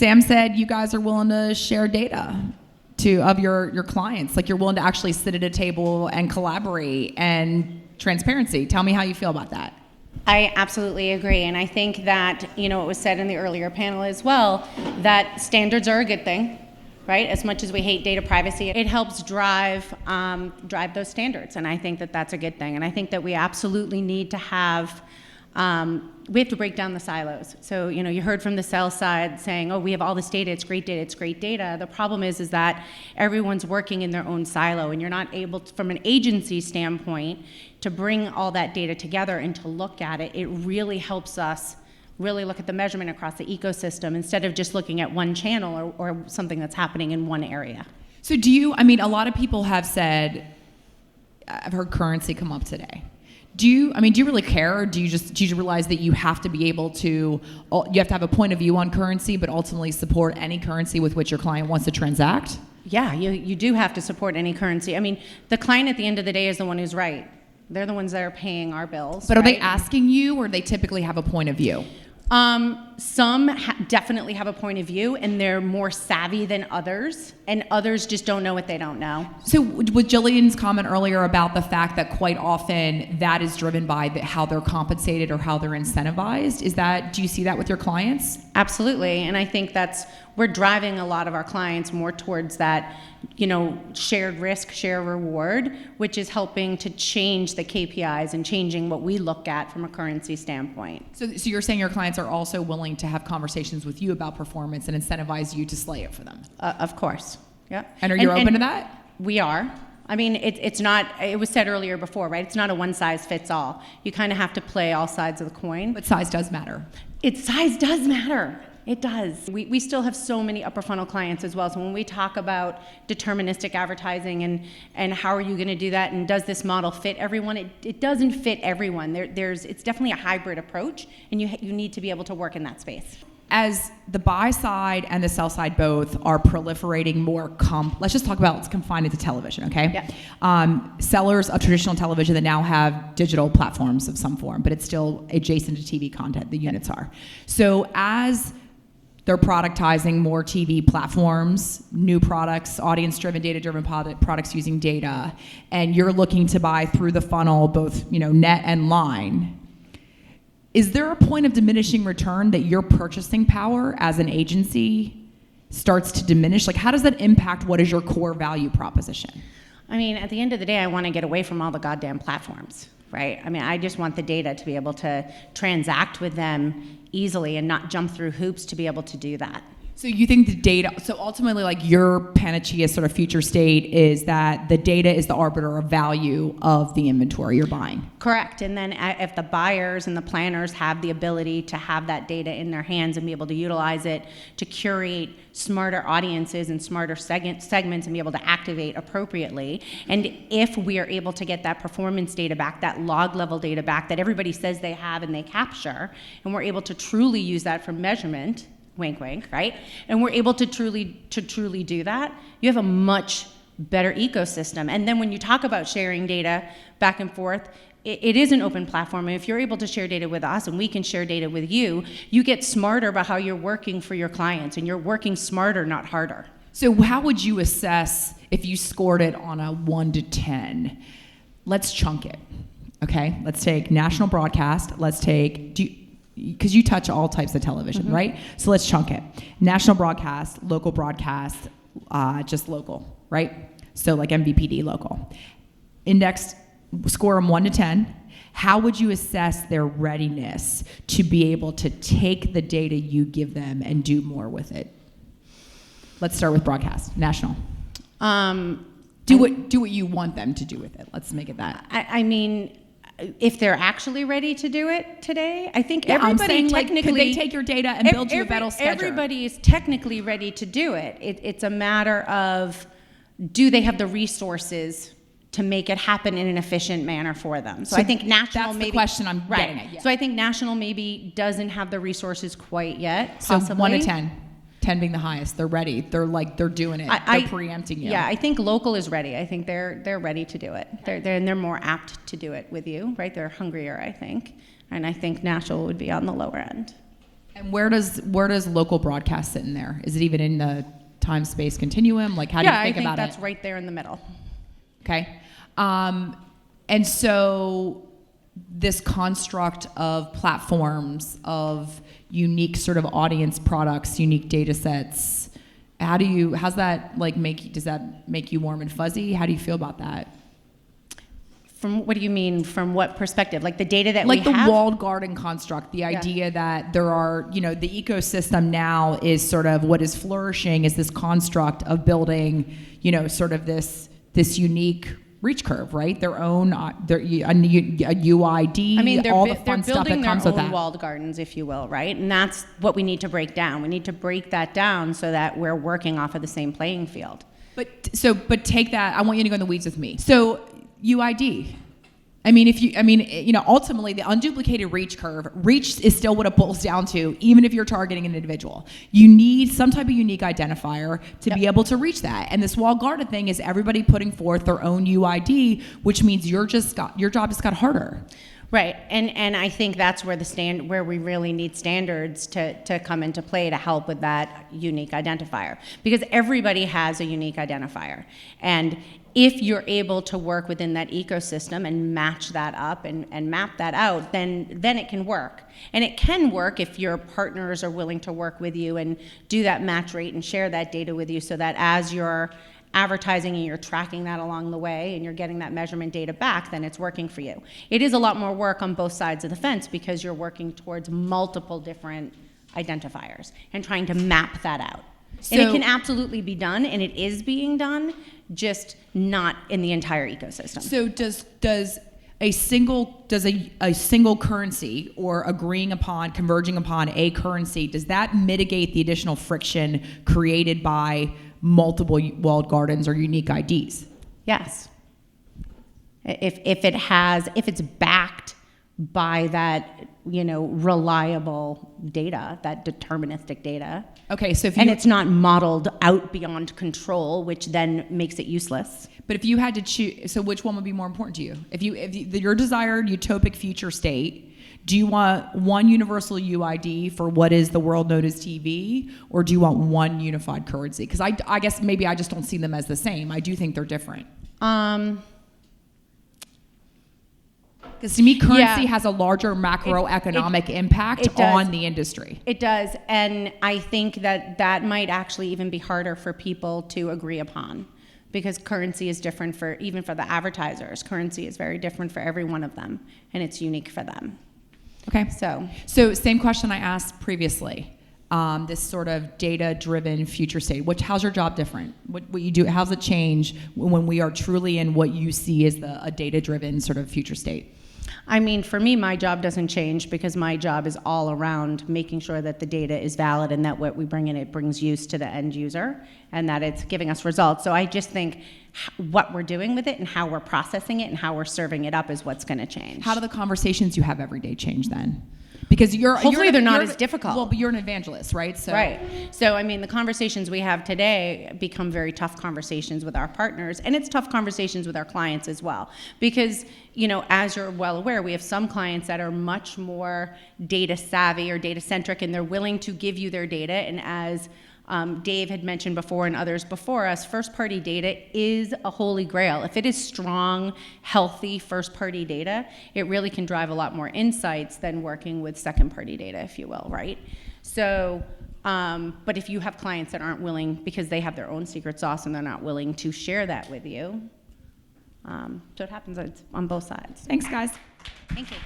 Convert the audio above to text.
Sam said you guys are willing to share data of your clients. Like, you're willing to actually sit at a table and collaborate and transparency. Tell me how you feel about that. I absolutely agree. And I think that, it was said in the earlier panel as well, that standards are a good thing, right? As much as we hate data privacy, it helps drive those standards. And I think that that's a good thing. And I think that we absolutely need to have, we have to break down the silos. So, you heard from the sell side saying, oh, we have all this data, it's great data, it's great data. The problem is that everyone's working in their own silo, and you're not able to, from an agency standpoint, to bring all that data together and to look at it. It really helps us really look at the measurement across the ecosystem instead of just looking at one channel or something that's happening in one area. So a lot of people have said, I've heard currency come up today. Do you really care, or do you realize that you have to be able to, you have to have a point of view on currency, but ultimately support any currency with which your client wants to transact? Yeah, you do have to support any currency. The client at the end of the day is the one who's right. They're the ones that are paying our bills. But are they asking you, or they typically have a point of view? Some definitely have a point of view, and they're more savvy than others, and others just don't know what they don't know. So with Jillian's comment earlier about the fact that quite often that is driven by how they're compensated or how they're incentivized, do you see that with your clients? Absolutely, and I think we're driving a lot of our clients more towards that, shared risk, share reward, which is helping to change the KPIs and changing what we look at from a currency standpoint. So you're saying your clients are also willing to have conversations with you about performance and incentivize you to slay it for them? Of course, yeah. And are you open to that? We are. It's not, it was said earlier before, right? It's not a one size fits all. You kind of have to play all sides of the coin. But size does matter. Size does matter. It does. We still have so many upper funnel clients as well. So when we talk about deterministic advertising and how are you going to do that, and does this model fit everyone, it doesn't fit everyone. It's definitely a hybrid approach, and you need to be able to work in that space. As the buy side and the sell side both are proliferating more, let's confine it to television, okay? Yeah. Sellers of traditional television that now have digital platforms of some form, but it's still adjacent to TV content, the units are. So as they're productizing more TV platforms, new products, audience-driven, data-driven products using data, and you're looking to buy through the funnel, both net and line. Is there a point of diminishing return that your purchasing power as an agency starts to diminish? Like, how does that impact what is your core value proposition? At the end of the day, I want to get away from all the goddamn platforms, right? I just want the data to be able to transact with them easily and not jump through hoops to be able to do that. So you think the data, so ultimately, like, your panacea sort of future state is that the data is the arbiter of value of the inventory you're buying? Correct. And then if the buyers and the planners have the ability to have that data in their hands and be able to utilize it to curate smarter audiences and smarter segments and be able to activate appropriately, and if we are able to get that performance data back, that log level data back that everybody says they have and they capture, and we're able to truly use that for measurement, wink, wink, right? And we're able to truly do that, you have a much better ecosystem. And then when you talk about sharing data back and forth, it is an open platform. And if you're able to share data with us and we can share data with you, you get smarter about how you're working for your clients, and you're working smarter, not harder. So how would you assess if you scored it on a 1 to 10? Let's chunk it, okay? Let's take national broadcast. Because you touch all types of television, mm-hmm. right? So let's chunk it. National broadcast, local broadcast, just local, right? So like MVPD local. Indexed, score them 1 to 10. How would you assess their readiness to be able to take the data you give them and do more with it? Let's start with broadcast, national. Do what you want them to do with it. Let's make it that. If they're actually ready to do it today, I think everybody technically... could they take your data and build you a better schedule? Everybody is technically ready to do it. It's a matter of, do they have the resources to make it happen in an efficient manner for them? So I think national that's maybe... the question I'm getting at. Yeah. So I think national maybe doesn't have the resources quite yet, so possibly. 1 to 10. 10 being the highest. They're ready. They're doing it. They're preempting you. Yeah, I think local is ready. I think they're ready to do it. They're more apt to do it with you, right? They're hungrier, I think. And I think national would be on the lower end. And where does local broadcast sit in there? Is it even in the time-space continuum? Like, how do you think about it? Yeah, I think that's right there in the middle. Okay. And so this construct of platforms, of unique sort of audience products, unique data sets, how's that does that make you warm and fuzzy? How do you feel about that? From what do you mean? From what perspective? Like the data that we have? Like the walled garden construct, the idea that there are, the ecosystem now is sort of what is flourishing is this construct of building, sort of this unique reach curve, right? Their own, a UID, I mean, all the fun stuff that comes with that. They're building their own walled gardens, if you will, right? And that's what we need to break down. We need to break that down so that we're working off of the same playing field. But take that, I want you to go in the weeds with me. So UID. Ultimately the unduplicated reach is still what it boils down to, even if you're targeting an individual. You need some type of unique identifier to be able to reach that. And this walled garden thing is everybody putting forth their own UID, which means your job just got harder. Right, and I think that's where where we really need standards to come into play to help with that unique identifier, because everybody has a unique identifier, and if you're able to work within that ecosystem and match that up and map that out, then it can work. And it can work if your partners are willing to work with you and do that match rate and share that data with you, so that as you're advertising and you're tracking that along the way and you're getting that measurement data back, then it's working for you. It is a lot more work on both sides of the fence because you're working towards multiple different identifiers and trying to map that out. And it can absolutely be done, and it is being done, just not in the entire ecosystem. So does a single currency, or converging upon a currency, does that mitigate the additional friction created by multiple walled gardens or unique IDs? Yes. If it's backed by that, reliable data, that deterministic data. Okay, so and it's not modeled out beyond control, which then makes it useless. But if you had to choose, so which one would be more important to you? If your desired utopic future state, do you want one universal UID for what is the world known as TV, or do you want one unified currency? Because I guess maybe I just don't see them as the same. I do think they're different. Because to me, currency has a larger macroeconomic impact on the industry. It does, and I think that might actually even be harder for people to agree upon, because currency is different even for the advertisers. Currency is very different for every one of them, and it's unique for them. Okay. So same question I asked previously. This sort of data-driven future state. How's your job different? What you do? How's it change when we are truly in what you see as a data-driven sort of future state? I mean, for me, my job doesn't change, because my job is all around making sure that the data is valid and that what we bring in, it brings use to the end user and that it's giving us results. So I just think what we're doing with it and how we're processing it and how we're serving it up is what's going to change. How do the conversations you have every day change then? Because hopefully they're not as difficult. Well, but you're an evangelist, right? Right. So, I mean, the conversations we have today become very tough conversations with our partners, and it's tough conversations with our clients as well. Because, as you're well aware, we have some clients that are much more data savvy or data centric, and they're willing to give you their data. And as Dave had mentioned before and others before us, first-party data is a holy grail. If it is strong, healthy first-party data, it really can drive a lot more insights than working with second-party data, if you will, right? So, but if you have clients that aren't willing, because they have their own secret sauce and they're not willing to share that with you, so it happens on both sides. Thanks, guys. Thank you.